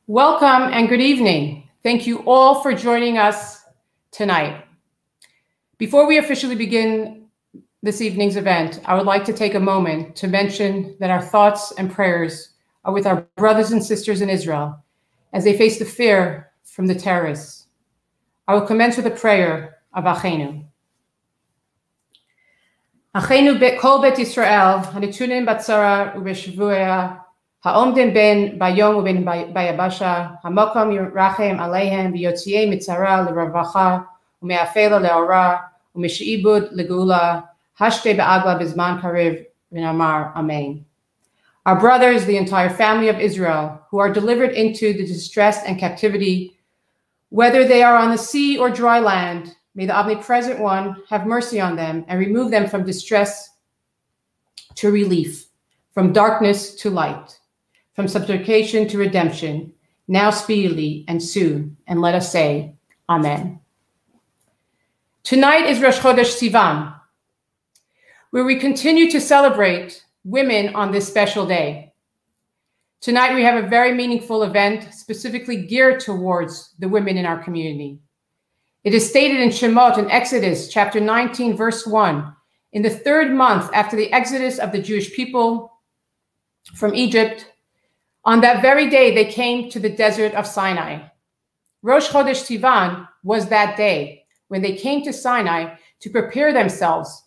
Welcome and good evening. Thank you all for joining us tonight. Before we officially begin this evening's event, I would like to take a moment to mention that our thoughts and prayers are with our brothers and sisters in Israel as they face the fear from the terrorists. I will commence with a prayer of Achenu. Achenu kol bet Yisrael, hanitunim batzara ubeshvuya, ha'omdim ben bayom uben bayabasha, hamokom yirachem aleihem v'yotziei mitzara l'ravacha, u'me'afela le'ora, u'meshe'ibud le'gula, hashte be'agla bizman karev v'namar amen. Our brothers, the entire family of Israel, who are delivered into the distress and captivity, whether they are on the sea or dry land, may the Omnipresent One have mercy on them and remove them from distress to relief, from darkness to light, from subjugation to redemption, now speedily and soon. And let us say, Amen. Tonight is Rosh Chodesh Sivan, where we continue to celebrate women on this special day. Tonight, we have a very meaningful event specifically geared towards the women in our community. It is stated in Shemot in Exodus chapter 19, verse 1, in the third month after the exodus of the Jewish people from Egypt, on that very day they came to the desert of Sinai. Rosh Chodesh Sivan was that day when they came to Sinai to prepare themselves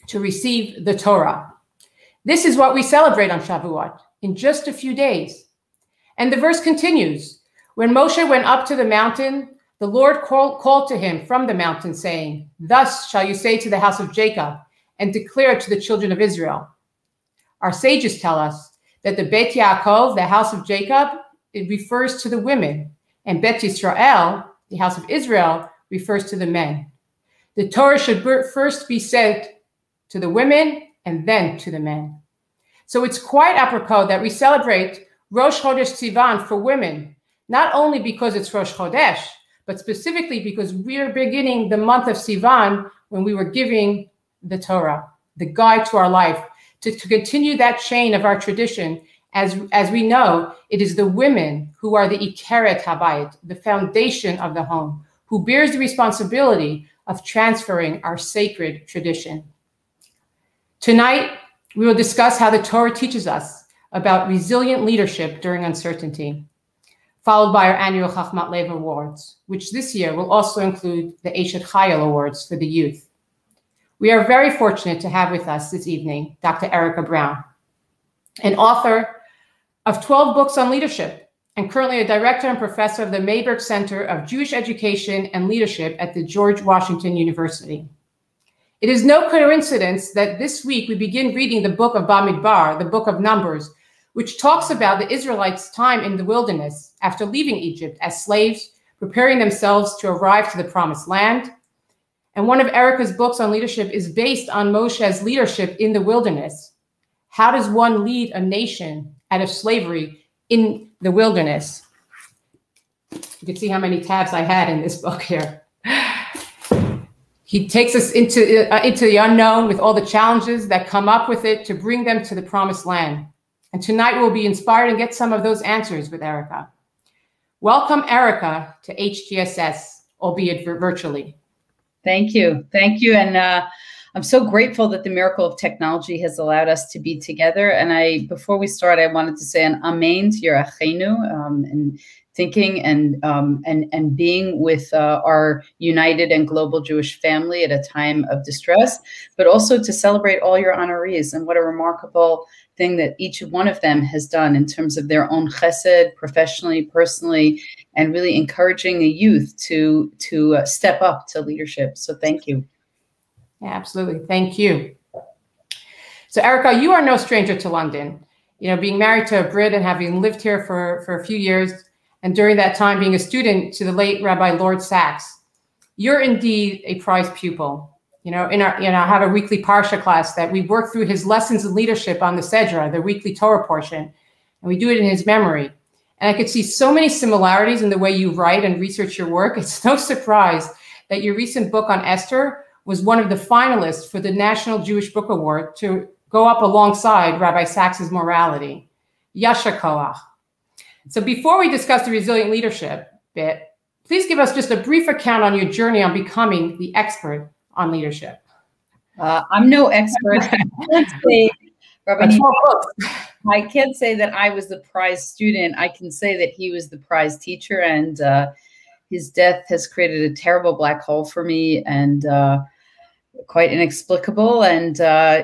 to receive the Torah. This is what we celebrate on Shavuot in just a few days. And the verse continues, when Moshe went up to the mountain, the Lord called to him from the mountain, saying, "Thus shall you say to the house of Jacob, and declare to the children of Israel." Our sages tell us that the Bet Yaakov, the house of Jacob, it refers to the women, and Bet Yisrael, the house of Israel, refers to the men. The Torah should first be sent to the women and then to the men. So it's quite apropos that we celebrate Rosh Chodesh Sivan for women, not only because it's Rosh Chodesh, but specifically because we are beginning the month of Sivan when we were giving the Torah, the guide to our life, to continue that chain of our tradition. As we know, it is the women who are the Ikeret Habayit, the foundation of the home, who bears the responsibility of transferring our sacred tradition. Tonight, we will discuss how the Torah teaches us about resilient leadership during uncertainty, followed by our annual Chachmat Lev Awards, which this year will also include the Eshet Chayil Awards for the youth. We are very fortunate to have with us this evening Dr. Erica Brown, an author of 12 books on leadership and currently a director and professor of the Mayberg Center of Jewish Education and Leadership at the George Washington University. It is no coincidence that this week we begin reading the book of Bamidbar, the book of Numbers, which talks about the Israelites' time in the wilderness after leaving Egypt as slaves, preparing themselves to arrive to the promised land. And one of Erica's books on leadership is based on Moshe's leadership in the wilderness. How does one lead a nation out of slavery in the wilderness? You can see how many tabs I had in this book here. He takes us into the unknown with all the challenges that come up with it to bring them to the promised land. And tonight we'll be inspired and get some of those answers with Erica. Welcome, Erica, to HTSS, albeit virtually. Thank you. Thank you. And I'm so grateful that the miracle of technology has allowed us to be together. And before we start, I wanted to say an amen to your achenu, and thinking and being with our united and global Jewish family at a time of distress, but also to celebrate all your honorees and what a remarkable thing that each one of them has done in terms of their own chesed, professionally, personally, and really encouraging the youth to step up to leadership. So thank you. Yeah, absolutely. Thank you. So Erica, you are no stranger to London. You know, being married to a Brit and having lived here for a few years, and during that time being a student to the late Rabbi Lord Sachs, you're indeed a prized pupil. You know, I have a weekly Parsha class that we work through his lessons in leadership on the Sedra, the weekly Torah portion, and we do it in his memory. And I could see so many similarities in the way you write and research your work. It's no surprise that your recent book on Esther was one of the finalists for the National Jewish Book Award to go up alongside Rabbi Sachs's Morality. Yasher Koach. So before we discuss the resilient leadership bit, please give us just a brief account on your journey on becoming the expert on leadership. I'm no expert. I can't say that I was the prize student. I can say that he was the prize teacher, and his death has created a terrible black hole for me, and quite inexplicable. And,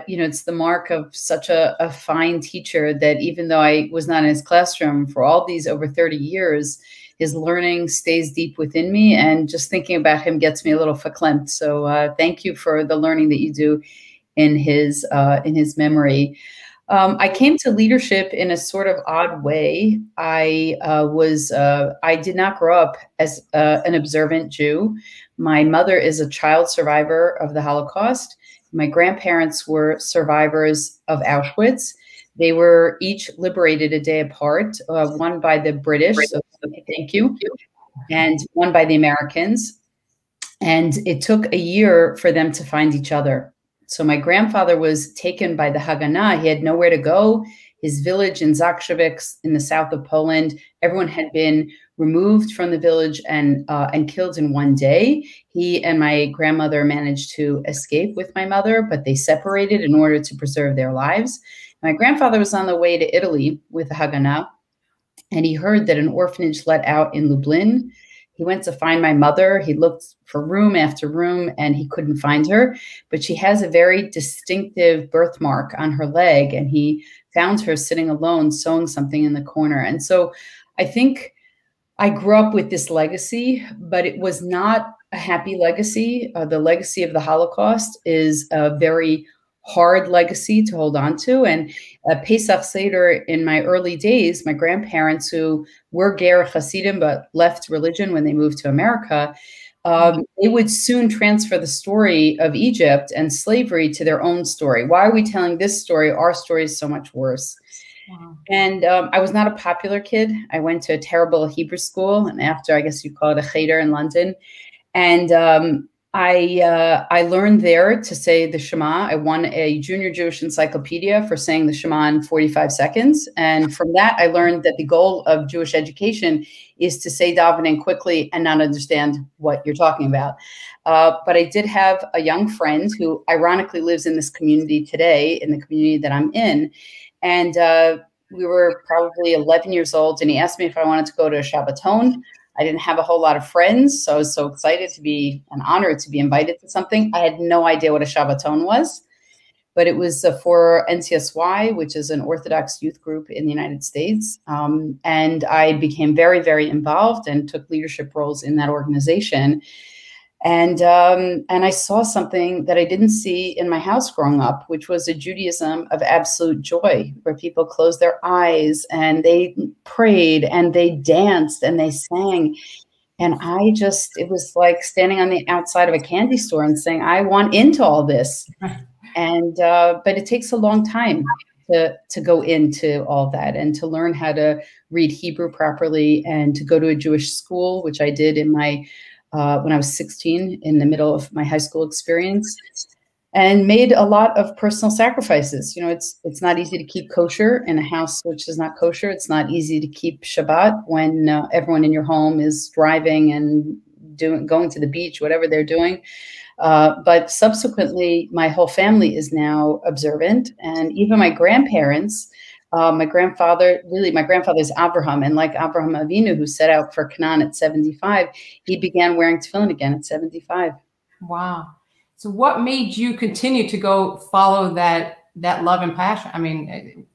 you know, it's the mark of such a fine teacher that even though I was not in his classroom for all these over 30 years, his learning stays deep within me. And just thinking about him gets me a little verklempt. So thank you for the learning that you do in his memory. I came to leadership in a sort of odd way. I did not grow up as an observant Jew. My mother is a child survivor of the Holocaust. My grandparents were survivors of Auschwitz. They were each liberated a day apart, one by the British, so thank you, and one by the Americans. And it took a year for them to find each other. So my grandfather was taken by the Haganah. He had nowhere to go. His village in Zakrzewicz in the south of Poland, everyone had been removed from the village and killed in one day. He and my grandmother managed to escape with my mother, but they separated in order to preserve their lives. My grandfather was on the way to Italy with the Haganah, and he heard that an orphanage let out in Lublin. He went to find my mother. He looked for room after room, and he couldn't find her. But she has a very distinctive birthmark on her leg, and he found her sitting alone, sewing something in the corner. And so I think I grew up with this legacy, but it was not a happy legacy. The legacy of the Holocaust is a very hard legacy to hold on to. And Pesach Seder in my early days, my grandparents, who were Ger Hasidim but left religion when they moved to America, they would soon transfer the story of Egypt and slavery to their own story. Why are we telling this story? Our story is so much worse. Wow. And I was not a popular kid. I went to a terrible Hebrew school, and after, I guess you call it a cheder in London. And I learned there to say the Shema. I won a junior Jewish encyclopedia for saying the Shema in 45 seconds. And from that, I learned that the goal of Jewish education is to say davening quickly and not understand what you're talking about. But I did have a young friend who ironically lives in this community today, in the community that I'm in. And we were probably 11 years old, and he asked me if I wanted to go to a Shabbaton. I didn't have a whole lot of friends, so I was so excited to be and honored to be invited to something. I had no idea what a Shabbaton was, but it was for NCSY, which is an Orthodox youth group in the United States. And I became very, very involved and took leadership roles in that organization. And I saw something that I didn't see in my house growing up, which was a Judaism of absolute joy, where people closed their eyes and they prayed and they danced and they sang. And it was like standing on the outside of a candy store and saying, I want into all this. And but it takes a long time to go into all that and to learn how to read Hebrew properly and to go to a Jewish school, which I did in my when I was 16, in the middle of my high school experience, and made a lot of personal sacrifices. You know, it's not easy to keep kosher in a house which is not kosher. It's not easy to keep Shabbat when everyone in your home is driving and going to the beach, whatever they're doing. But subsequently, my whole family is now observant, and even my grandparents. My grandfather is Abraham, and like Abraham Avinu, who set out for Canaan at 75, he began wearing tefillin again at 75. Wow. So what made you continue to go follow that love and passion? I mean,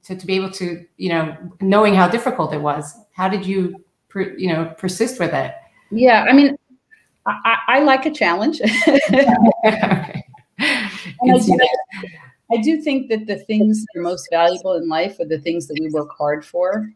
to be able to, you know, knowing how difficult it was, how did you, persist with it? Yeah, I mean, I like a challenge. Okay. I do think that the things that are most valuable in life are the things that we work hard for.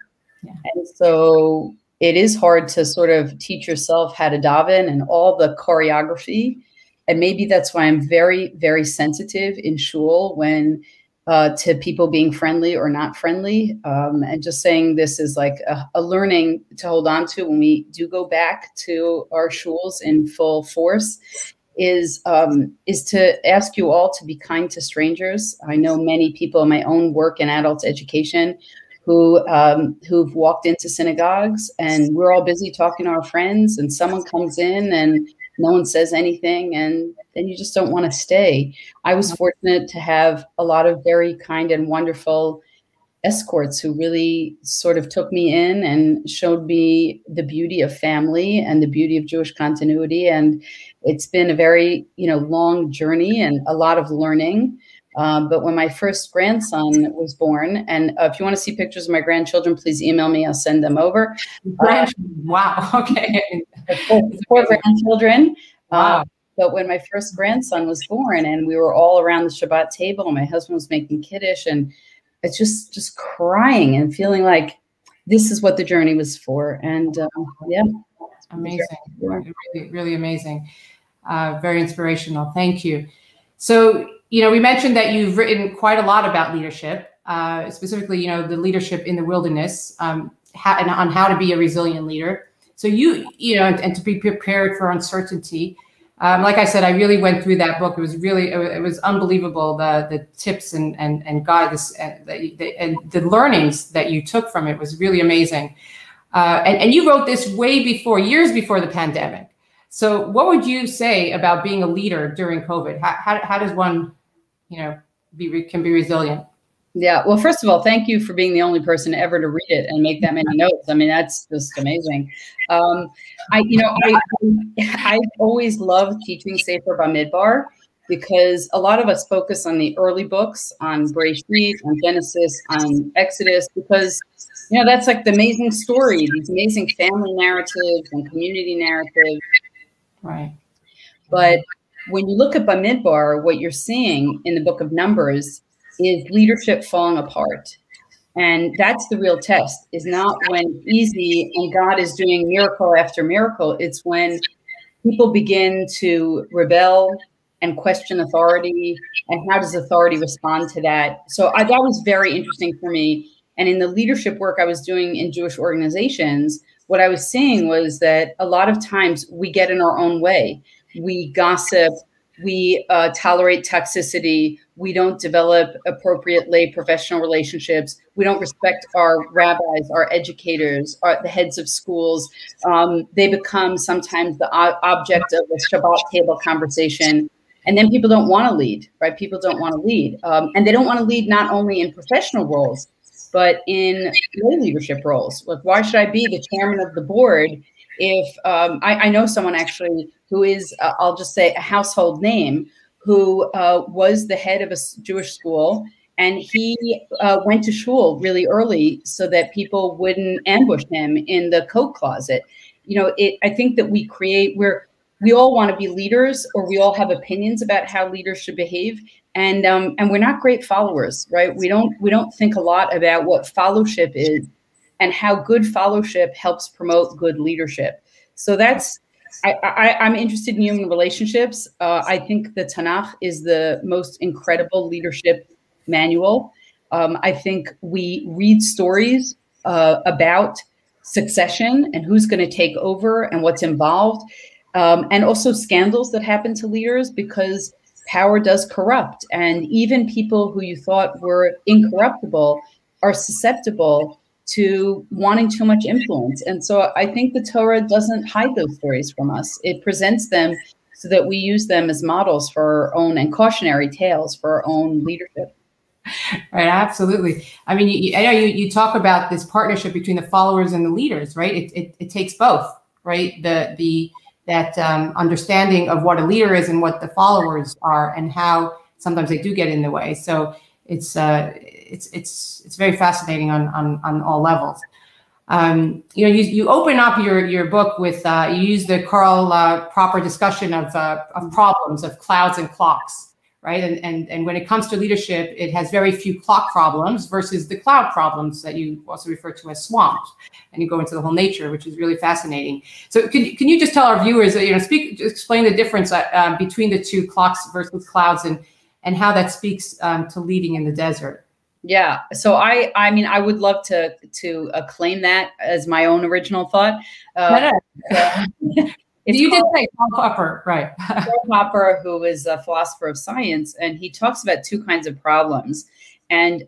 Yeah. And so it is hard to sort of teach yourself how to daven and all the choreography. And maybe that's why I'm very, very sensitive in shul when to people being friendly or not friendly. And just saying this is like a learning to hold on to when we do go back to our shuls in full force. Is to ask you all to be kind to strangers. I know many people in my own work in adult education who've walked into synagogues, and we're all busy talking to our friends, and someone comes in and no one says anything, and then you just don't want to stay. I was fortunate to have a lot of very kind and wonderful escorts who really sort of took me in and showed me the beauty of family and the beauty of Jewish continuity. And it's been a very, long journey and a lot of learning. But when my first grandson was born, and if you want to see pictures of my grandchildren, please email me. I'll send them over. Wow. Okay. Four grandchildren. Wow. But when my first grandson was born and we were all around the Shabbat table, and my husband was making Kiddush, and it's just crying and feeling like this is what the journey was for. And yeah. Amazing. Really, really amazing. Very inspirational. Thank you. So, we mentioned that you've written quite a lot about leadership, specifically, the leadership in the wilderness, and on how to be a resilient leader. So and to be prepared for uncertainty. Like I said, I really went through that book. It was unbelievable, the tips and guides and the learnings that you took from it was really amazing. And you wrote this years before the pandemic. So what would you say about being a leader during COVID? How does one, can be resilient? Yeah. Well, first of all, thank you for being the only person ever to read it and make that many notes. I mean, that's just amazing. I've always loved teaching Sefer Bamidbar because a lot of us focus on the early books, on Bereshit, on Genesis, on Exodus, because, that's like the amazing story, these amazing family narratives and community narratives. Right. But when you look at Bamidbar, what you're seeing in the book of Numbers is leadership falling apart. And that's the real test, is not when it's easy and God is doing miracle after miracle. It's when people begin to rebel and question authority, and how does authority respond to that? So that was very interesting for me. And in the leadership work I was doing in Jewish organizations, what I was seeing was that a lot of times we get in our own way. We gossip, we tolerate toxicity, we don't develop appropriate lay professional relationships, we don't respect our rabbis, our educators, the heads of schools. They become sometimes the object of a Shabbat table conversation. And then people don't want to lead, right? People don't want to lead. And they don't want to lead not only in professional roles, but in lay leadership roles. Like, why should I be the chairman of the board if I know someone actually who is, I'll just say, a household name, who was the head of a Jewish school, and he went to shul really early so that people wouldn't ambush him in the coat closet. I think that we all want to be leaders, or we all have opinions about how leaders should behave, and we're not great followers, right? We don't think a lot about what fellowship is and how good fellowship helps promote good leadership. So I'm interested in human relationships. I think the Tanakh is the most incredible leadership manual. I think we read stories about succession and who's going to take over and what's involved. And also scandals that happen to leaders, because power does corrupt. And even people who you thought were incorruptible are susceptible to wanting too much influence. And so I think the Torah doesn't hide those stories from us. It presents them so that we use them as models for our own, and cautionary tales for our own leadership. Right, absolutely. I mean, I know you talk about this partnership between the followers and the leaders, right? It takes both, right? That understanding of what a leader is and what the followers are, and how sometimes they do get in the way. So it's very fascinating on all levels. You open up your book with you use the Karl Popper discussion of problems of clouds and clocks, right? And when it comes to leadership, it has very few clock problems versus the cloud problems that you also refer to as swamps. And you go into the whole nature, which is really fascinating. So can you just tell our viewers, explain the difference between the two, clocks versus clouds, and how that speaks to leading in the desert? Yeah. So I mean, I would love to claim that as my own original thought. You did say Karl Popper, right? Karl Popper, who is a philosopher of science, and he talks about two kinds of problems. and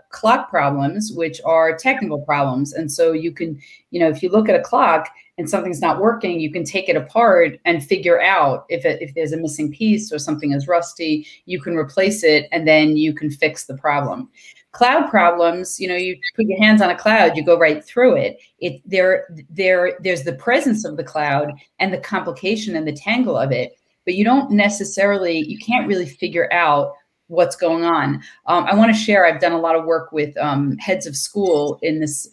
clock problems, which are technical problems. And so you can, if you look at a clock and something's not working, you can take it apart and figure out if there's a missing piece or something is rusty, you can replace it and then you can fix the problem. Cloud problems, you put your hands on a cloud, you go right through it. There's the presence of the cloud and the complication and the tangle of it, but you can't really figure out what's going on. I want to share, I've done a lot of work with heads of school in this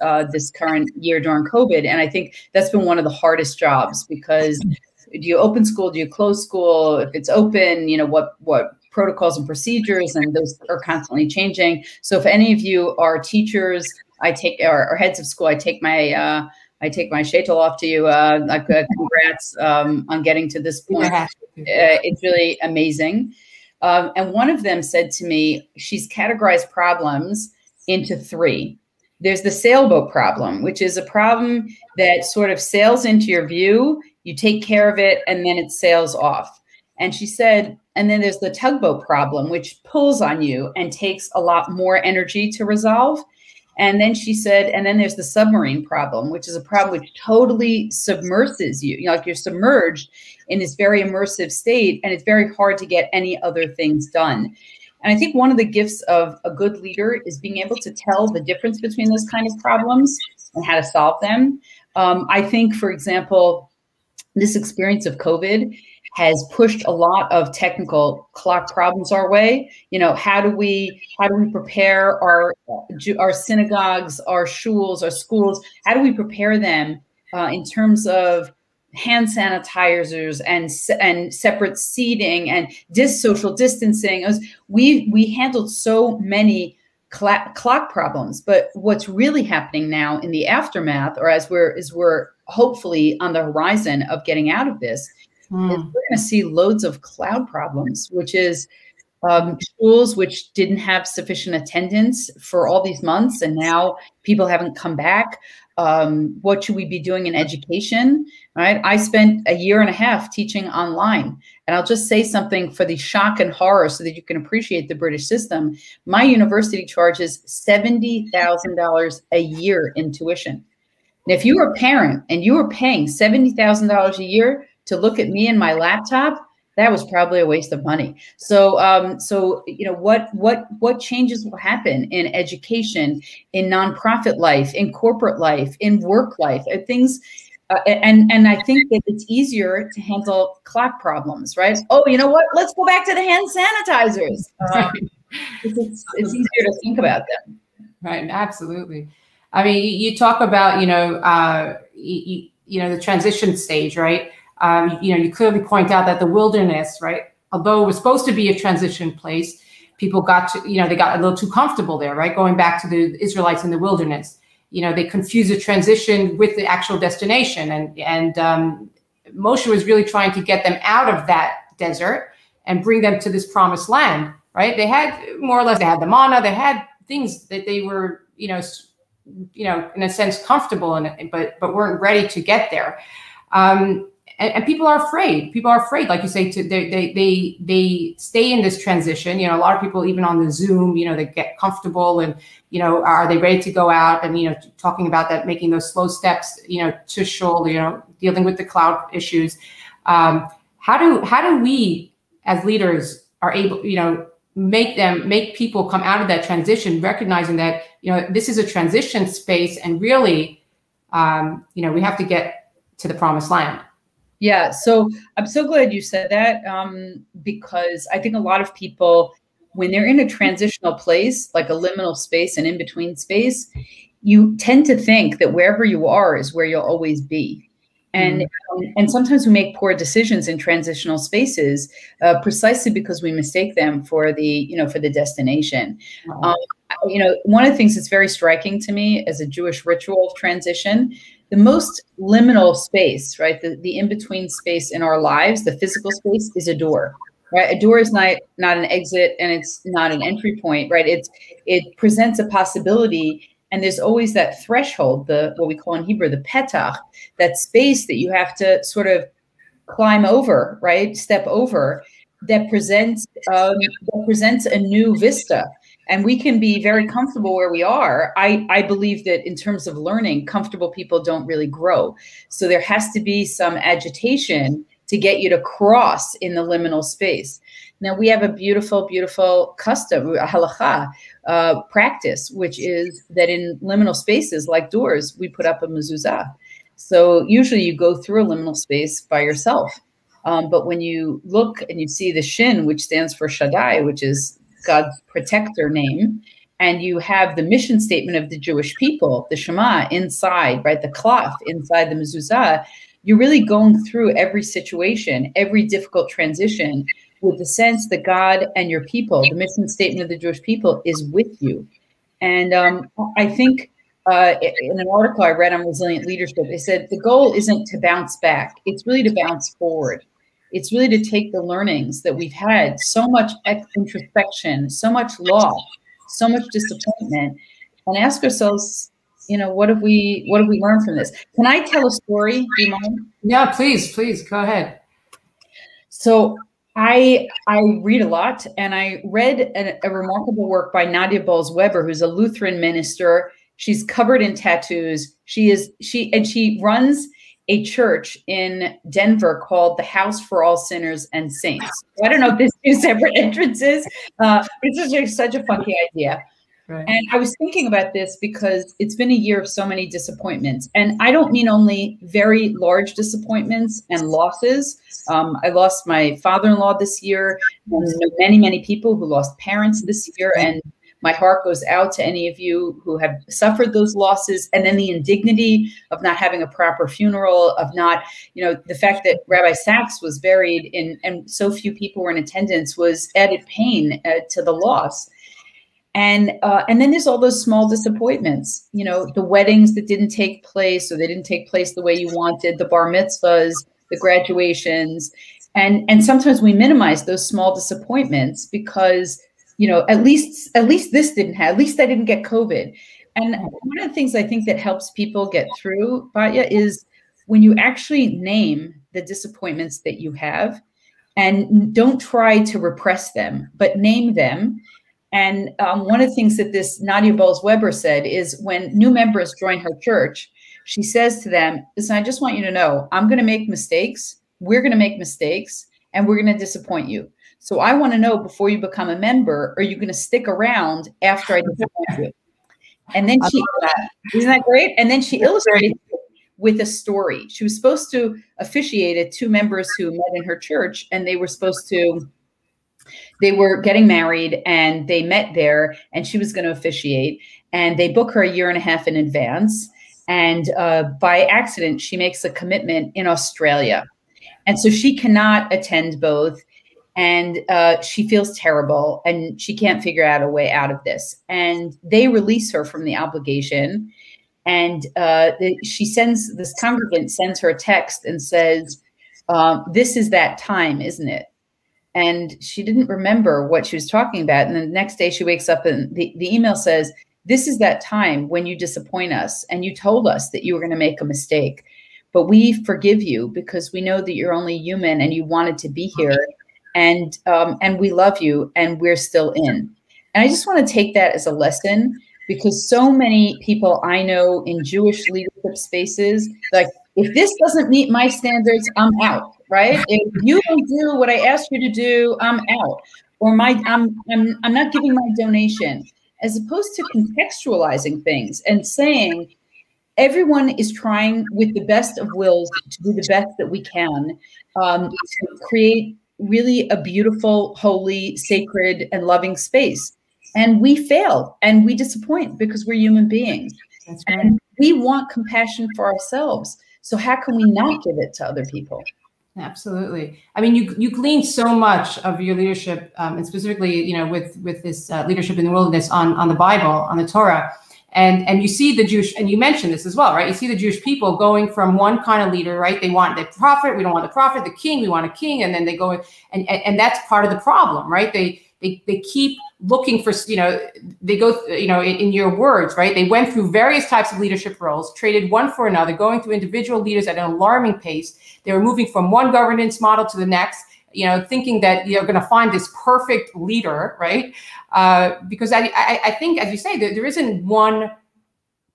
current year during COVID. And I think that's been one of the hardest jobs, because do you open school? Do you close school? If it's open, what protocols and procedures, and those are constantly changing. So if any of you are teachers, or heads of school, I take my shaitel off to you. Congrats on getting to this point. It's really amazing. And one of them said to me, she's categorized problems into 3. There's the sailboat problem, which is a problem that sort of sails into your view, you take care of it, and then it sails off. And she said, and then there's the tugboat problem, which pulls on you and takes a lot more energy to resolve. And then she said, and then there's the submarine problem, which is a problem which totally submerses you. Like you're submerged in this very immersive state, and it's very hard to get any other things done. And I think one of the gifts of a good leader is being able to tell the difference between those kind of problems and how to solve them. I think, for example, this experience of COVID has pushed a lot of technical clock problems our way. How do we prepare our synagogues, our shuls, our schools? How do we prepare them in terms of hand sanitizers and separate seating and social distancing? We handled so many clock problems, but what's really happening now in the aftermath, or as we're hopefully on the horizon of getting out of this, is we're going to see loads of cloud problems, which is schools which didn't have sufficient attendance for all these months, and now people haven't come back. What should we be doing in education, right? I spent a year and a half teaching online, and I'll just say something for the shock and horror so that you can appreciate the British system. My university charges $70,000 a year in tuition. And if you were a parent and you were paying $70,000 a year to look at me and my laptop, that was probably a waste of money. So, what changes will happen in education, in nonprofit life, in corporate life, in work life, things, and I think that it's easier to handle clock problems, right? Oh, you know what? Let's go back to the hand sanitizers. It's easier to think about them. Right, absolutely. I mean, you talk about the transition stage, right? You clearly point out that the wilderness, right, although it was supposed to be a transition place, people got to, they got a little too comfortable there, right? Going back to the Israelites in the wilderness, they confused the transition with the actual destination. And Moshe was really trying to get them out of that desert and bring them to this promised land, right? They had more or less, they had the manna, they had things that they were, in a sense comfortable in, but weren't ready to get there. And people are afraid. People are afraid, like you say, they stay in this transition. A lot of people, even on the Zoom, they get comfortable and, are they ready to go out? And, talking about that, making those slow steps, to shul, dealing with the cloud issues. How do we as leaders are able, make people come out of that transition, recognizing that, this is a transition space, and really, we have to get to the promised land. Yeah, so I'm so glad you said that, because I think a lot of people, when they're in a transitional place, like a liminal space, an in-between space, you tend to think that wherever you are is where you'll always be. And sometimes we make poor decisions in transitional spaces, precisely because we mistake them for the destination. One of the things that's very striking to me as a Jewish ritual of transition, the most liminal space, right? The in-between space in our lives, the physical space, is a door, right? A door is not an exit, and it's not an entry point, right? It presents a possibility, and there's always that threshold, what we call in Hebrew, the petach, that space that you have to sort of climb over, right? Step over, that presents a new vista. And we can be very comfortable where we are. I believe that in terms of learning, comfortable people don't really grow. So there has to be some agitation to get you to cross in the liminal space. Now we have a beautiful, beautiful custom, a halakha practice, which is that in liminal spaces like doors, we put up a mezuzah. So usually you go through a liminal space by yourself. But when you look and you see the Shin, which stands for Shaddai, which is God's protector name, and you have the mission statement of the Jewish people, the Shema inside, right, the cloth inside the mezuzah, you're really going through every situation, every difficult transition with the sense that God and your people, the mission statement of the Jewish people, is with you. And I think in an article I read on resilient leadership, they said the goal isn't to bounce back. It's really to bounce forward. It's really to take the learnings that we've had, so much introspection, so much loss, so much disappointment, and ask ourselves, you know, what have we learned from this? Can I tell a story? Do you mind? Yeah, please, go ahead. So I read a lot, and I read a remarkable work by Nadia Bolz-Weber, who's a Lutheran minister. She's covered in tattoos. She runs a church in Denver called the House for All Sinners and Saints. I don't know if there's two separate entrances, but it's just such a funky idea. Right. And I was thinking about this because it's been a year of so many disappointments. And I don't mean only very large disappointments and losses. I lost my father-in-law this year, and many, many people who lost parents this year. And my heart goes out to any of you who have suffered those losses. And then the indignity of not having a proper funeral, of not, you know, the fact that Rabbi Sachs was buried and so few people were in attendance was added pain to the loss. And then there's all those small disappointments, you know, the weddings that didn't take place, or they didn't take place the way you wanted, the bar mitzvahs, the graduations. And sometimes we minimize those small disappointments because, you know, at least this didn't happen. At least I didn't get COVID. And one of the things I think that helps people get through, Batya, is when you actually name the disappointments that you have, and don't try to repress them, but name them. And one of the things that this Nadia Bolz-Weber said is when new members join her church, she says to them, listen, I just want you to know, I'm going to make mistakes. We're going to make mistakes, and we're going to disappoint you. So I want to know before you become a member, are you going to stick around after I disappoint you? And then isn't that great? And then she illustrated with a story. She was supposed to officiate at two members who met in her church, and they were getting married, and they met there, and she was going to officiate, and they book her a year and a half in advance. And by accident, she makes a commitment in Australia. And so she cannot attend both. And she feels terrible, and she can't figure out a way out of this. And they release her from the obligation. And this congregant sends her a text and says, this is that time, isn't it? And she didn't remember what she was talking about. And the next day she wakes up and the email says, this is that time when you disappoint us and you told us that you were going to make a mistake, but we forgive you because we know that you're only human and you wanted to be here. And we love you, and we're still in. And I just want to take that as a lesson, because so many people I know in Jewish leadership spaces, like, if this doesn't meet my standards, I'm out, right? If you don't do what I asked you to do, I'm out. Or I'm not giving my donation, as opposed to contextualizing things and saying, everyone is trying with the best of wills to do the best that we can to create really a beautiful, holy, sacred, and loving space. And we fail and we disappoint because we're human beings. That's right. And we want compassion for ourselves. So how can we not give it to other people? Absolutely. I mean, you glean so much of your leadership, and specifically, you know, with this leadership in the wilderness on the Bible, on the Torah. And you see the Jewish, and you mentioned this as well, right? You see the Jewish people going from one kind of leader, right? They want the prophet, we don't want the prophet, the king, we want a king. And then they go, and that's part of the problem, right? They keep looking for, you know, they go, you know, in your words, right? They went through various types of leadership roles, traded one for another, going through individual leaders at an alarming pace. They were moving from one governance model to the next. thinking that you're going to find this perfect leader, right? Because I think, as you say, there isn't one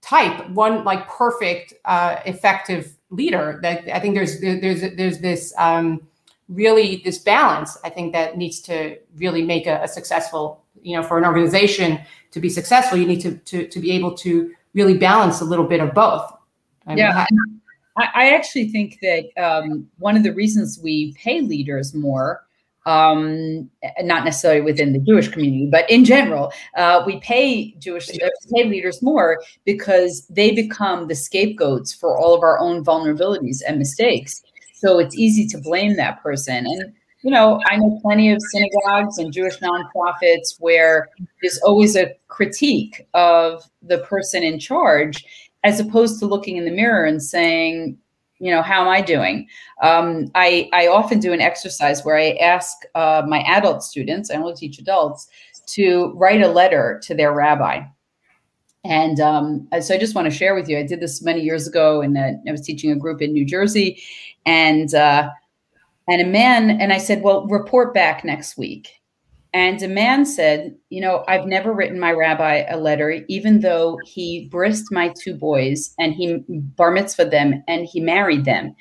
type, one like perfect, effective leader. That I think there's this really this balance. I think that needs to really make a successful, for an organization to be successful, you need to be able to really balance a little bit of both. I actually think that one of the reasons we pay leaders more, not necessarily within the Jewish community, but in general, we pay leaders more because they become the scapegoats for all of our own vulnerabilities and mistakes. So it's easy to blame that person. And, I know plenty of synagogues and Jewish nonprofits where there's always a critique of the person in charge, as opposed to looking in the mirror and saying, how am I doing? I often do an exercise where I ask my adult students, I only teach adults, to write a letter to their rabbi. And so I just want to share with you, I did this many years ago, and I was teaching a group in New Jersey, and I said, well, report back next week. And a man said, I've never written my rabbi a letter, even though he brised my 2 boys and he bar mitzvahed them and he married them.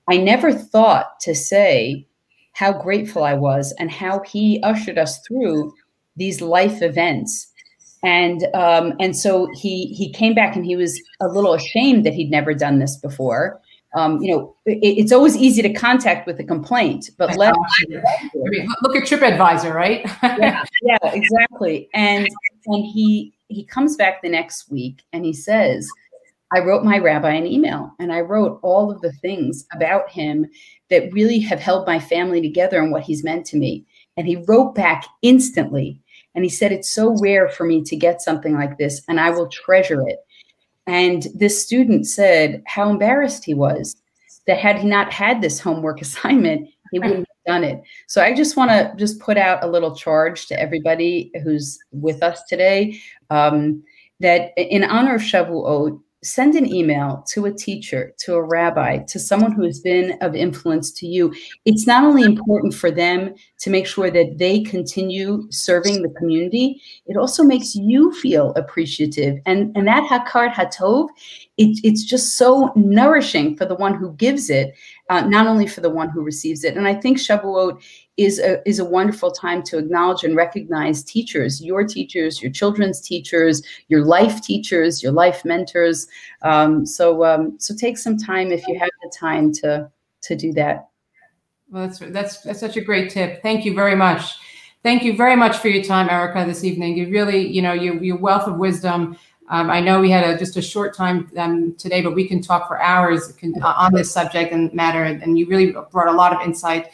I never thought to say how grateful I was and how he ushered us through these life events. And so he came back and he was a little ashamed that he'd never done this before. It's always easy to contact with a complaint, but look at TripAdvisor, right? yeah, exactly. And he comes back the next week and he says, I wrote my rabbi an email and I wrote all of the things about him that really have held my family together and what he's meant to me. And he wrote back instantly. And he said, it's so rare for me to get something like this, and I will treasure it. And this student said how embarrassed he was that had he not had this homework assignment, he wouldn't have done it. So I just want to put out a little charge to everybody who's with us today, that in honor of Shavuot, send an email to a teacher, to a rabbi, to someone who has been of influence to you. It's not only important for them to make sure that they continue serving the community, it also makes you feel appreciative. And that Hakar Hatov, it's just so nourishing for the one who gives it, not only for the one who receives it. And I think Shavuot is a wonderful time to acknowledge and recognize teachers, your children's teachers, your life teachers, your life mentors. So take some time, if you have the time, to do that. Well, that's such a great tip. Thank you very much. Thank you very much for your time, Erica, this evening. You really, your wealth of wisdom. I know we had just a short time today, but we can talk for hours on this subject and matter. And you really brought a lot of insight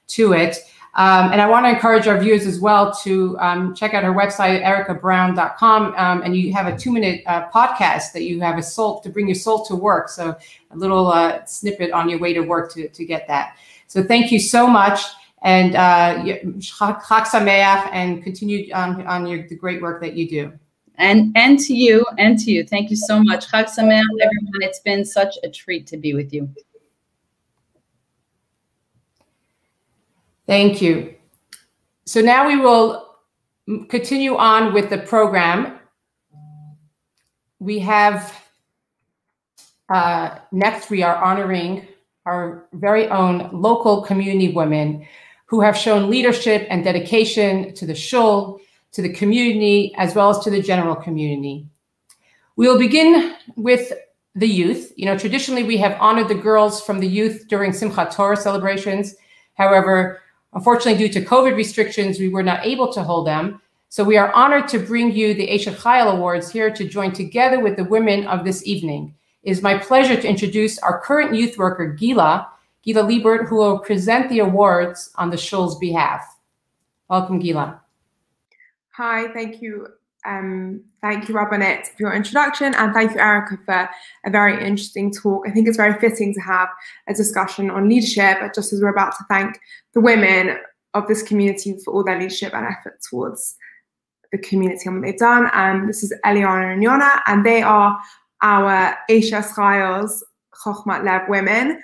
to it. And I want to encourage our viewers as well to check out her website, ericabrown.com. And you have a 2-minute podcast that you have to bring your soul to work. So a little snippet on your way to work to get that. So thank you so much. And Chag Sameach, and continue on the great work that you do. And to you. Thank you so much. Chag Sameach, everyone. It's been such a treat to be with you. Thank you. So now we will continue on with the program. We have, next we are honoring our very own local community women who have shown leadership and dedication to the shul, to the community, as well as to the general community. We will begin with the youth. Traditionally we have honored the girls from the youth during Simchat Torah celebrations. However, unfortunately, due to COVID restrictions, we were not able to hold them. So we are honored to bring you the Eshet Chayil Awards here to join together with the women of this evening. It is my pleasure to introduce our current youth worker, Gila Liebert, who will present the awards on the shul's behalf. Welcome, Gila. Hi, thank you. Thank you, Rabbanit, for your introduction, and thank you, Erica, for a very interesting talk. I think it's very fitting to have a discussion on leadership, just as we're about to thank the women of this community for all their leadership and effort towards the community and what they've done. This is Eliana and Yona, and they are our Eshet Chayil's Chochmat Lev women,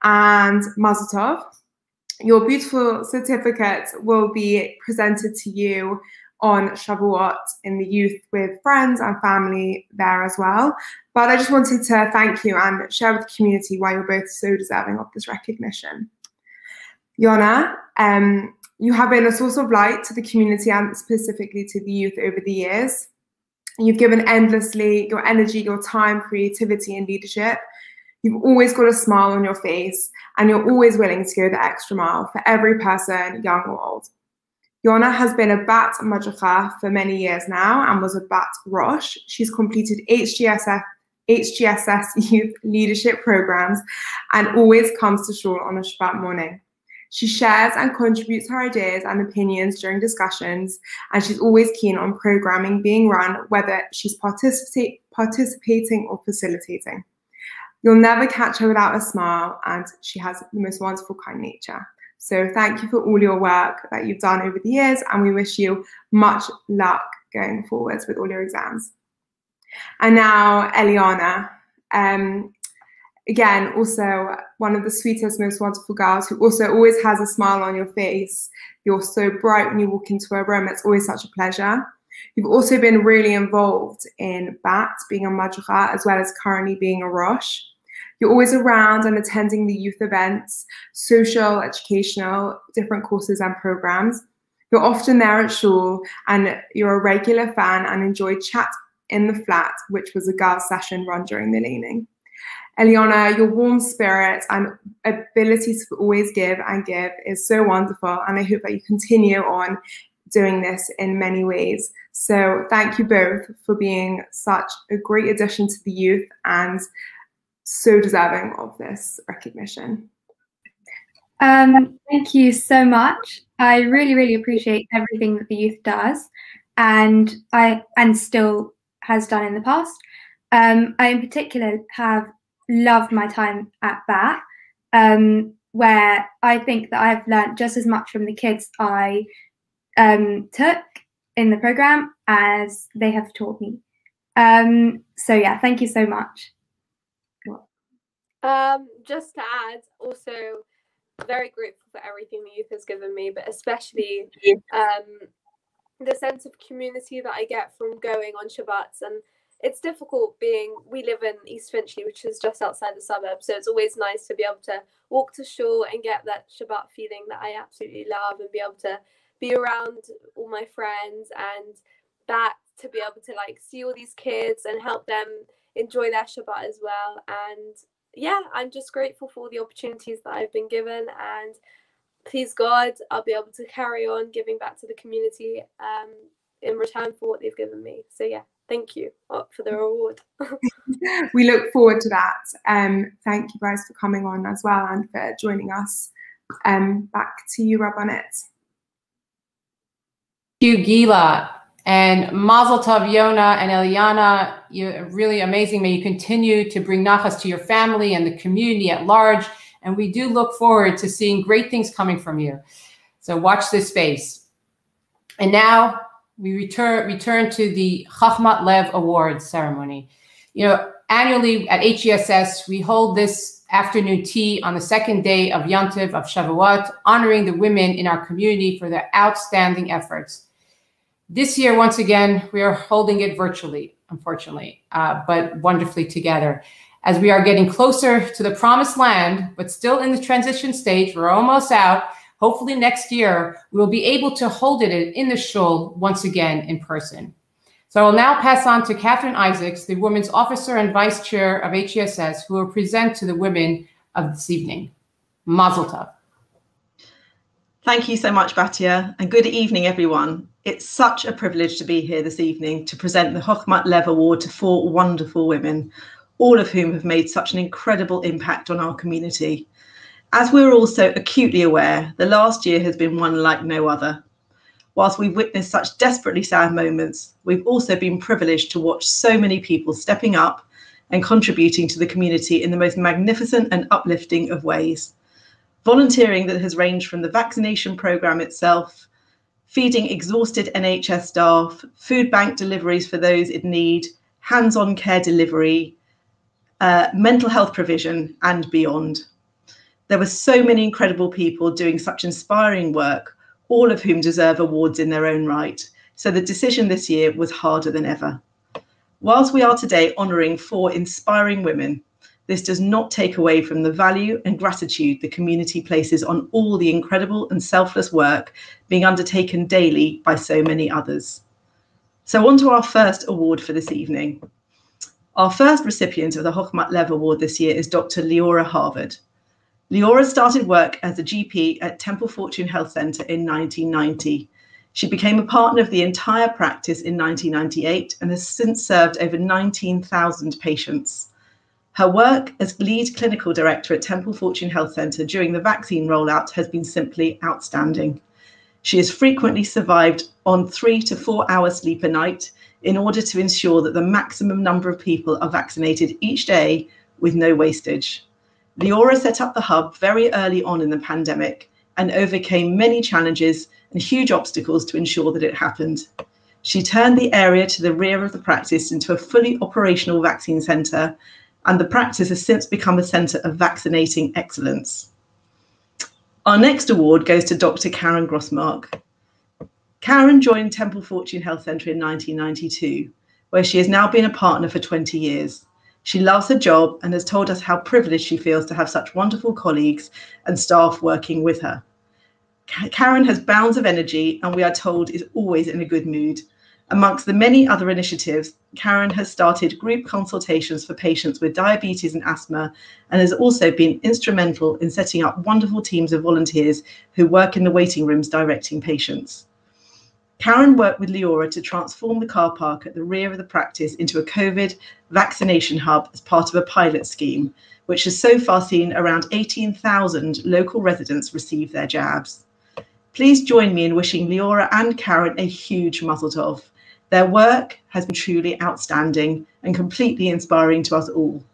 and Mazel Tov. Your beautiful certificate will be presented to you on Shavuot in the youth with friends and family there as well. But I just wanted to thank you and share with the community why you're both so deserving of this recognition. Yona, you have been a source of light to the community and specifically to the youth over the years. You've given endlessly your energy, your time, creativity, and leadership. You've always got a smile on your face, and you're always willing to go the extra mile for every person, young or old. Yona has been a Bat Madricha for many years now and was a Bat Rosh. She's completed HGSS youth leadership programs and always comes to shul on a Shabbat morning. She shares and contributes her ideas and opinions during discussions, and she's always keen on programming being run, whether she's participating or facilitating. You'll never catch her without a smile, and she has the most wonderful, kind nature. So thank you for all your work that you've done over the years, and we wish you much luck going forwards with all your exams. And now, Eliana. Again, also one of the sweetest, most wonderful girls who also always has a smile on your face. You're so bright when you walk into a room. It's always such a pleasure. You've also been really involved in BAT, being a Madricha, as well as currently being a Rosh. You're always around and attending the youth events, social, educational, different courses and programs. You're often there at shul, and you're a regular fan and enjoy chat in the flat, which was a girls' session run during the laning. Eliana, your warm spirit and ability to always give and give is so wonderful, and I hope that you continue on doing this in many ways. So thank you both for being such a great addition to the youth and so deserving of this recognition. Thank you so much. I really, really appreciate everything that the youth does and still has done in the past. I in particular have loved my time at BAT, where I think that I've learned just as much from the kids I took in the program as they have taught me. So yeah, thank you so much. Just to add, also very grateful for everything the youth has given me, but especially the sense of community that I get from going on Shabbats. And it's difficult we live in East Finchley, which is just outside the suburb. So it's always nice to be able to walk to shul and get that Shabbat feeling that I absolutely love, and be able to be around all my friends, and that to be able to like see all these kids and help them enjoy their Shabbat as well. And yeah, I'm just grateful for all the opportunities that I've been given, and please God, I'll be able to carry on giving back to the community in return for what they've given me. So yeah, thank you for the reward. We look forward to that. Thank you guys for coming on as well and for joining us. Back to you, Rabbanit. Thank you, Gila. And Mazel Tov, Yona and Eliana. You're really amazing. May you continue to bring nachas to your family and the community at large. And we do look forward to seeing great things coming from you. So watch this space. And now we return to the Chachmat Lev Awards ceremony. You know, annually at HGSS, we hold this afternoon tea on the second day of Yontiv of Shavuot, honoring the women in our community for their outstanding efforts. This year, once again, we are holding it virtually, unfortunately, but wonderfully together. As we are getting closer to the promised land, but still in the transition stage, we're almost out. Hopefully next year, we will be able to hold it in the shul once again in person. So I will now pass on to Catherine Isaacs, the Women's Officer and Vice Chair of HGSS, who will present to the women of this evening. Mazel tov. Thank you so much, Batia, and good evening, everyone. It's such a privilege to be here this evening to present the Chachmat Lev Award to 4 wonderful women, all of whom have made such an incredible impact on our community. As we're also acutely aware, the last year has been one like no other. Whilst we've witnessed such desperately sad moments, we've also been privileged to watch so many people stepping up and contributing to the community in the most magnificent and uplifting of ways. Volunteering that has ranged from the vaccination programme itself, feeding exhausted NHS staff, food bank deliveries for those in need, hands-on care delivery, mental health provision, and beyond. There were so many incredible people doing such inspiring work, all of whom deserve awards in their own right. So the decision this year was harder than ever. Whilst we are today honouring 4 inspiring women, this does not take away from the value and gratitude the community places on all the incredible and selfless work being undertaken daily by so many others. So on to our first award for this evening. Our first recipient of the Hochmat Lev Award this year is Dr. Leora Harvard. Leora started work as a GP at Temple Fortune Health Centre in 1990. She became a partner of the entire practice in 1998 and has since served over 19,000 patients. Her work as lead clinical director at Temple Fortune Health Centre during the vaccine rollout has been simply outstanding. She has frequently survived on 3 to 4 hours sleep a night in order to ensure that the maximum number of people are vaccinated each day with no wastage. Leora set up the hub very early on in the pandemic and overcame many challenges and huge obstacles to ensure that it happened. She turned the area to the rear of the practice into a fully operational vaccine centre, and the practice has since become a centre of vaccinating excellence. Our next award goes to Dr. Karen Grossmark. Karen joined Temple Fortune Health Centre in 1992, where she has now been a partner for 20 years. She loves her job and has told us how privileged she feels to have such wonderful colleagues and staff working with her. Karen has bounds of energy and we are told is always in a good mood. Amongst the many other initiatives, Karen has started group consultations for patients with diabetes and asthma and has also been instrumental in setting up wonderful teams of volunteers who work in the waiting rooms directing patients. Karen worked with Leora to transform the car park at the rear of the practice into a COVID vaccination hub as part of a pilot scheme, which has so far seen around 18,000 local residents receive their jabs. Please join me in wishing Leora and Karen a huge mazel tov. Their work has been truly outstanding and completely inspiring to us all.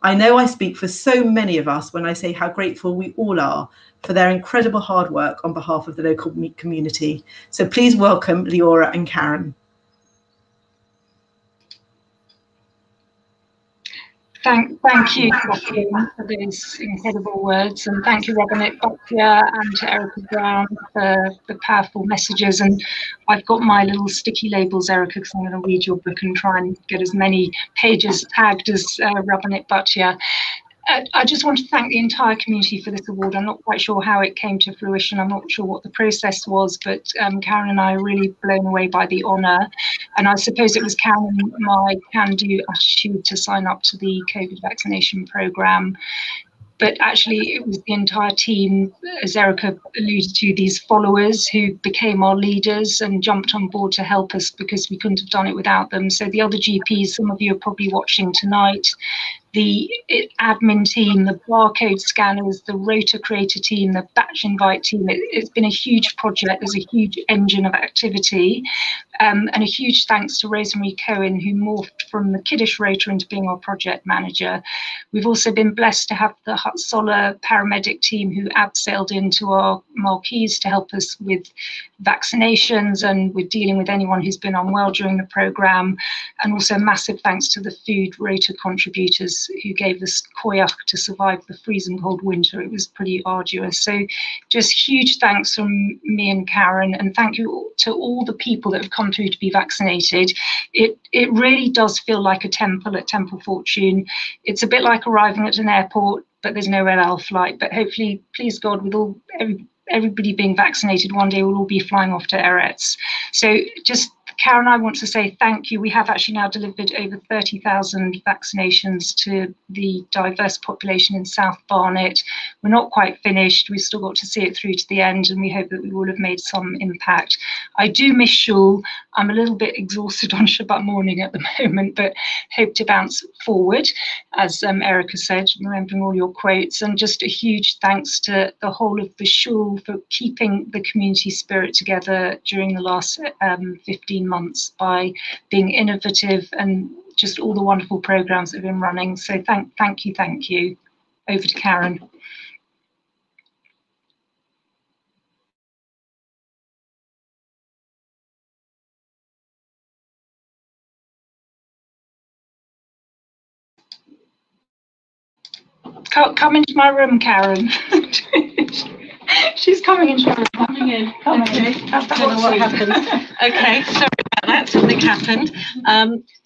I know I speak for so many of us when I say how grateful we all are for their incredible hard work on behalf of the local community. So please welcome Leora and Karen. Thank you, Catherine, for those incredible words, and thank you, Robinette Butler and to Erica Brown for the powerful messages. And I've got my little sticky labels, Erica, because I'm going to read your book and try and get as many pages tagged as Robinette Butler. I just want to thank the entire community for this award. I'm not quite sure how it came to fruition. I'm not sure what the process was, but Karen and I are really blown away by the honour. And I suppose it was Karen, my can-do attitude to sign up to the COVID vaccination programme. But actually, it was the entire team, as Erica alluded to, these followers who became our leaders and jumped on board to help us because we couldn't have done it without them. So the other GPs, some of you are probably watching tonight, the admin team, the barcode scanners, the Rota Creator team, the batch invite team. It's been a huge project. There's a huge engine of activity. And a huge thanks to Rosemary Cohen, who morphed from the kiddish Rota into being our project manager. We've also been blessed to have the Hatzola paramedic team who abseiled into our marquees to help us with vaccinations and with dealing with anyone who's been unwell during the programme. And also massive thanks to the food Rota contributors who gave us koyach to survive the freezing cold winter. It was pretty arduous. So just huge thanks from me and Karen, and thank you to all the people that have come through to be vaccinated. It really does feel like a temple at Temple Fortune. It's a bit like arriving at an airport, but there's no El Al flight. But hopefully, please God, with everybody being vaccinated, one day we'll all be flying off to Eretz. So just Karen, I want to say thank you. We have actually now delivered over 30,000 vaccinations to the diverse population in South Barnet. We're not quite finished. We've still got to see it through to the end, and we hope that we will have made some impact. I do miss Shul. I'm a little bit exhausted on Shabbat morning at the moment, but hope to bounce forward, as Erica said, remembering all your quotes. And just a huge thanks to the whole of the Shul for keeping the community spirit together during the last 15 months by being innovative and just all the wonderful programs that have been running. So thank you. Over to Karen. Come into my room, Karen. She's coming in. Coming in. I don't know what happened. Okay, sorry about that. Something happened.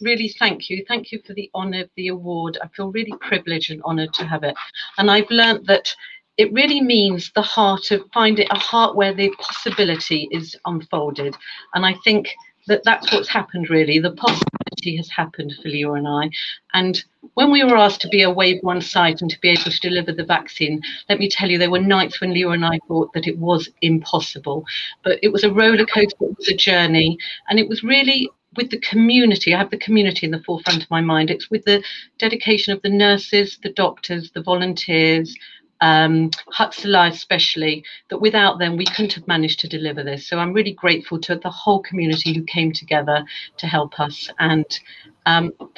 Really, thank you. Thank you for the honour of the award. I feel really privileged and honoured to have it. And I've learnt that it really means the heart of, find it a heart where the possibility is unfolded. And I think that that's what's happened really. The possibility has happened for Leora and I. And when we were asked to be a Wave 1 site and to be able to deliver the vaccine, let me tell you, there were nights when Leora and I thought that it was impossible. But it was a roller coaster, it was a journey. And it was really with the community. I have the community in the forefront of my mind. It's with the dedication of the nurses, the doctors, the volunteers, Huts Alive especially, that without them we couldn't have managed to deliver this. So I'm really grateful to the whole community who came together to help us, and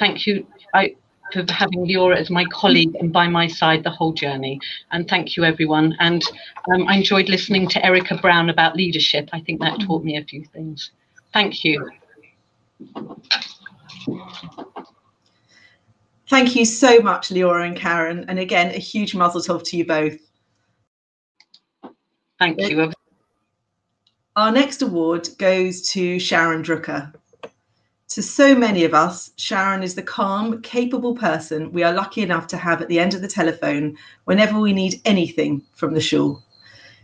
thank you for having Leora as my colleague and by my side the whole journey. And thank you everyone, and I enjoyed listening to Erica Brown about leadership. I think that taught me a few things. Thank you. Thank you so much, Leora and Karen. And again, a huge mazel tov to you both. Thank you. Our next award goes to Sharon Drucker. To so many of us, Sharon is the calm, capable person we are lucky enough to have at the end of the telephone whenever we need anything from the shul.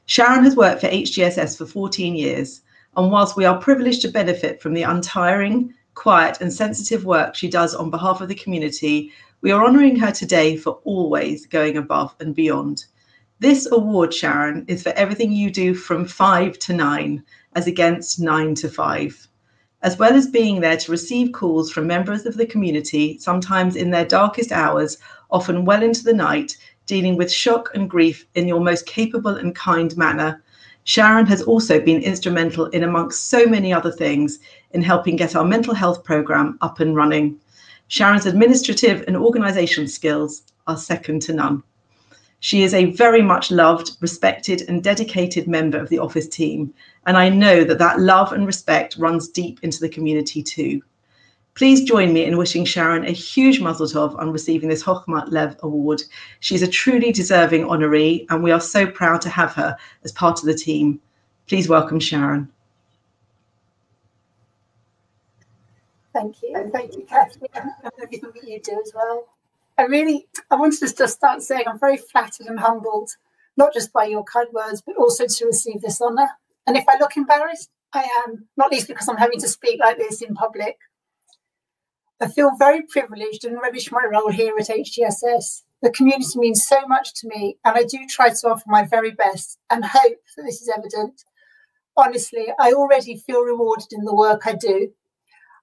Sharon has worked for HGSS for 14 years, and whilst we are privileged to benefit from the untiring, quiet and sensitive work she does on behalf of the community, we are honouring her today for always going above and beyond. This award, Sharon, is for everything you do from 5 to 9, as against 9 to 5. As well as being there to receive calls from members of the community, sometimes in their darkest hours, often well into the night, dealing with shock and grief in your most capable and kind manner, Sharon has also been instrumental in, amongst so many other things, in helping get our mental health programme up and running. Sharon's administrative and organisation skills are second to none. She is a very much loved, respected and dedicated member of the office team, and I know that that love and respect runs deep into the community too. Please join me in wishing Sharon a huge mazel tov on receiving this Chochmat Lev award. She's a truly deserving honoree, and we are so proud to have her as part of the team. Please welcome Sharon. Thank you, Kathleen, and everything that you do as well. I wanted to just start saying I'm very flattered and humbled, not just by your kind words, but also to receive this honour. And if I look embarrassed, I am, not least because I'm having to speak like this in public. I feel very privileged and relish my role here at HGSS. The community means so much to me, and I do try to offer my very best and hope that this is evident. Honestly, I already feel rewarded in the work I do.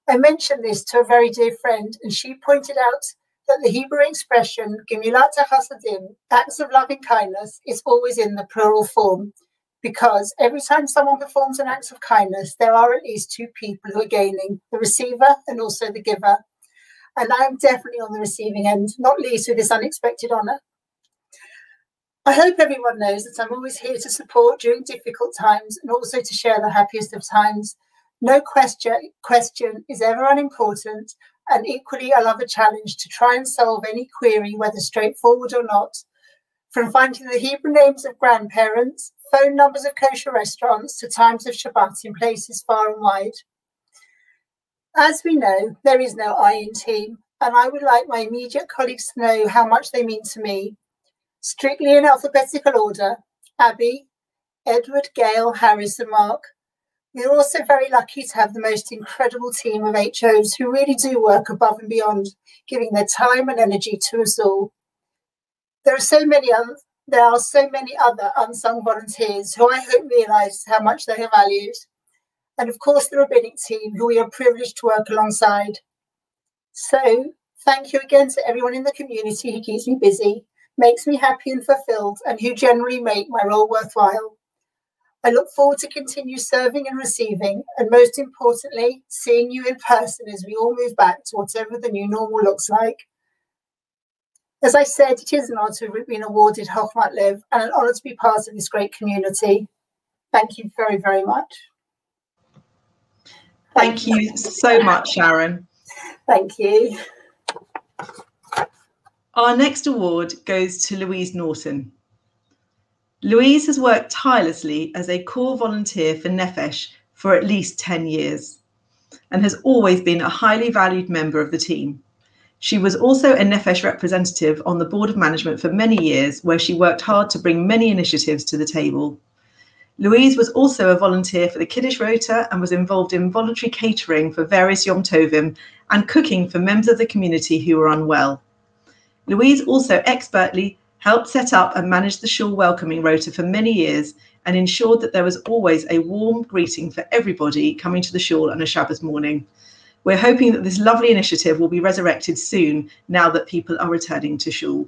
I mentioned this to a very dear friend, and she pointed out that the Hebrew expression, Gemilat HaChasadim, acts of loving kindness, is always in the plural form, because every time someone performs an act of kindness, there are at least two people who are gaining, the receiver and also the giver. And I am definitely on the receiving end, not least with this unexpected honour. I hope everyone knows that I'm always here to support during difficult times and also to share the happiest of times. No question is ever unimportant, and equally I love a challenge to try and solve any query, whether straightforward or not. From finding the Hebrew names of grandparents, phone numbers of kosher restaurants, to times of Shabbat in places far and wide. As we know, there is no I in team, and I would like my immediate colleagues to know how much they mean to me. Strictly in alphabetical order: Abby, Edward, Gail, Harris and Mark. We're also very lucky to have the most incredible team of HOs who really do work above and beyond, giving their time and energy to us all. There are so many other unsung volunteers who I hope realise how much they are valued. And of course the rabbinic team, who we are privileged to work alongside. So thank you again to everyone in the community who keeps me busy, makes me happy and fulfilled, and who generally make my role worthwhile. I look forward to continue serving and receiving, and most importantly, seeing you in person as we all move back to whatever the new normal looks like. As I said, it is an honour to have been awarded Chochmat Lev and an honour to be part of this great community. Thank you very, very much. Thank you so much, Sharon. Thank you. Our next award goes to Louise Norton. Louise has worked tirelessly as a core volunteer for Nefesh for at least 10 years and has always been a highly valued member of the team. She was also a Nefesh representative on the board of management for many years, where she worked hard to bring many initiatives to the table. Louise was also a volunteer for the Kiddush Rota and was involved in voluntary catering for various Yom Tovim and cooking for members of the community who were unwell. Louise also expertly helped set up and manage the shul welcoming rota for many years and ensured that there was always a warm greeting for everybody coming to the shul on a Shabbos morning. We're hoping that this lovely initiative will be resurrected soon now that people are returning to shul.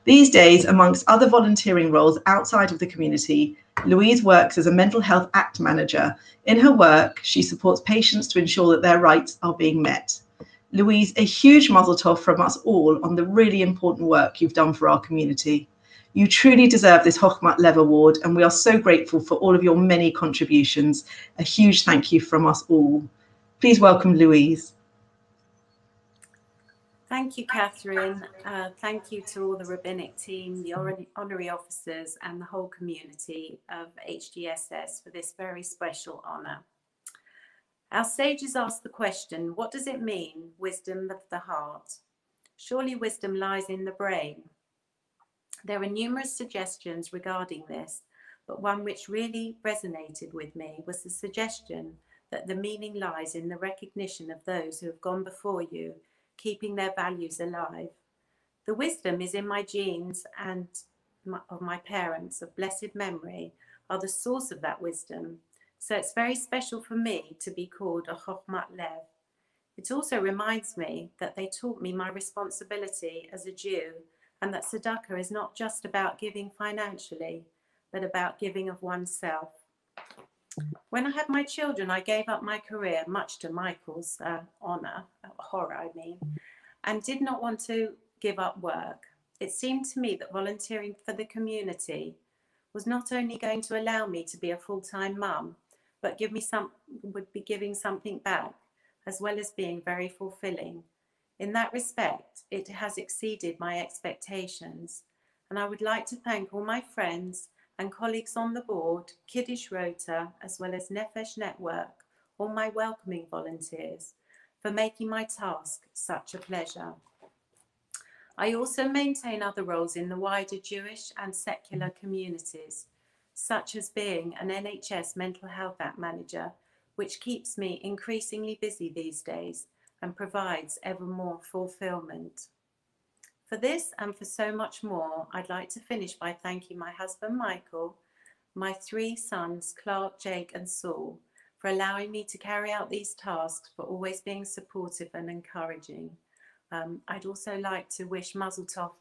These days, amongst other volunteering roles outside of the community, Louise works as a mental health act manager. In her work, she supports patients to ensure that their rights are being met. Louise, a huge mazel tov from us all on the really important work you've done for our community. You truly deserve this Chochmat Lev Award, and we are so grateful for all of your many contributions. A huge thank you from us all. Please welcome Louise. Thank you, Catherine. Thank you to all the rabbinic team, the honorary officers, and the whole community of HGSS for this very special honor. Our sages asked the question, what does it mean, wisdom of the heart? Surely wisdom lies in the brain. There are numerous suggestions regarding this, but one which really resonated with me was the suggestion that the meaning lies in the recognition of those who have gone before you, keeping their values alive. The wisdom is in my genes and of my parents of blessed memory are the source of that wisdom. So it's very special for me to be called a Chochmat Lev. It also reminds me that they taught me my responsibility as a Jew and that tzedakah is not just about giving financially, but about giving of oneself. When I had my children, I gave up my career, much to Michael's horror, and did not want to give up work. It seemed to me that volunteering for the community was not only going to allow me to be a full-time mum, but would be giving something back, as well as being very fulfilling. In that respect, it has exceeded my expectations, and I would like to thank all my friends and colleagues on the board, Kiddush Rota, as well as Nefesh Network, all my welcoming volunteers, for making my task such a pleasure. I also maintain other roles in the wider Jewish and secular communities, such as being an NHS Mental Health Act Manager, which keeps me increasingly busy these days and provides ever more fulfillment. For this and for so much more, I'd like to finish by thanking my husband, Michael, my 3 sons, Clark, Jake, and Saul, for allowing me to carry out these tasks, for always being supportive and encouraging. I'd also like to wish Mazel Tov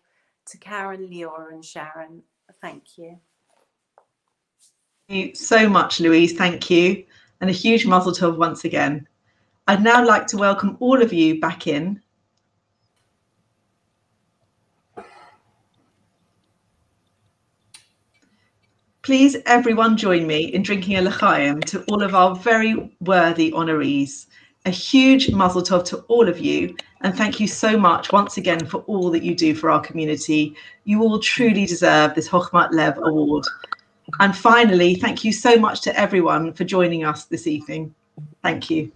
to Karen, Leora, and Sharon. Thank you. Thank you so much, Louise. Thank you. And a huge Mazel Tov once again. I'd now like to welcome all of you back in. Please, everyone, join me in drinking a l'chaim to all of our very worthy honorees. A huge Mazel Tov to all of you, and thank you so much once again for all that you do for our community. You all truly deserve this Chochmat Lev Award. And finally, thank you so much to everyone for joining us this evening. Thank you.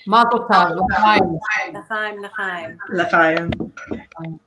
Mazel Tov. L'chaim, l'chaim. L'chaim.